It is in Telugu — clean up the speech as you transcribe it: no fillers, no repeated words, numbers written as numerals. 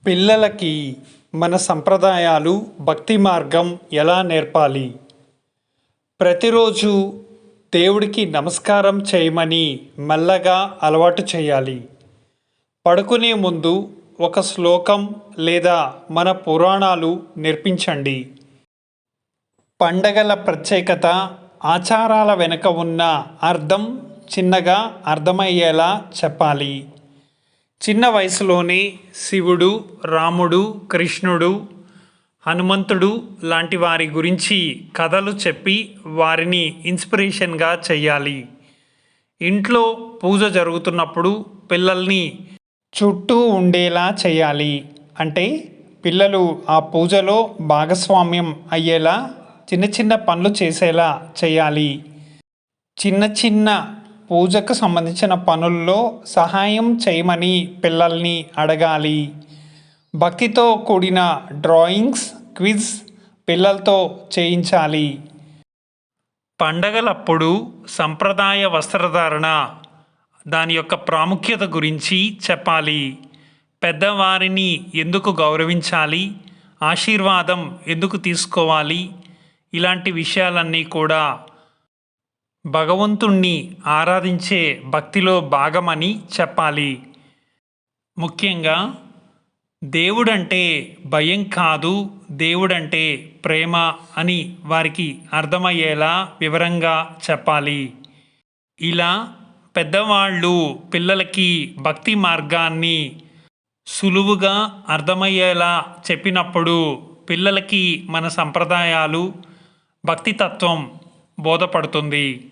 పిల్లలకి మన సంప్రదాయాలు, భక్తి మార్గం ఎలా నేర్పాలి? ప్రతిరోజు దేవుడికి నమస్కారం చేయమని మెల్లగా అలవాటు చేయాలి. పడుకునే ముందు ఒక శ్లోకం లేదా మన పురాణాలు నేర్పించండి. పండగల ప్రత్యేకత, ఆచారాల వెనుక ఉన్న అర్థం చిన్నగా అర్థమయ్యేలా చెప్పాలి. చిన్న వయసులోనే శివుడు, రాముడు, కృష్ణుడు, హనుమంతుడు లాంటి వారి గురించి కథలు చెప్పి వారిని ఇన్స్పిరేషన్గా చెయ్యాలి. ఇంట్లో పూజ జరుగుతున్నప్పుడు పిల్లల్ని చుట్టూ ఉండేలా చేయాలి. అంటే పిల్లలు ఆ పూజలో భాగస్వామ్యం అయ్యేలా చిన్న చిన్న పనులు చేసేలా చేయాలి. చిన్న చిన్న పూజకు సంబంధించిన పనుల్లో సహాయం చేయమని పిల్లల్ని అడగాలి. భక్తితో కూడిన డ్రాయింగ్స్, క్విజ్ పిల్లలతో చేయించాలి. పండగలప్పుడు సంప్రదాయ వస్త్రధారణ, దాని యొక్క ప్రాముఖ్యత గురించి చెప్పాలి. పెద్దవారిని ఎందుకు గౌరవించాలి, ఆశీర్వాదం ఎందుకు తీసుకోవాలి, ఇలాంటి విషయాలన్నీ కూడా భగవంతుణ్ణి ఆరాధించే భక్తిలో భాగమని చెప్పాలి. ముఖ్యంగా దేవుడంటే భయం కాదు, దేవుడంటే ప్రేమ అని వారికి అర్థమయ్యేలా వివరంగా చెప్పాలి. ఇలా పెద్దవాళ్ళు పిల్లలకి భక్తి మార్గాన్ని సులువుగా అర్థమయ్యేలా చెప్పినప్పుడు పిల్లలకి మన సంప్రదాయాలు, భక్తితత్వం బోధపడుతుంది.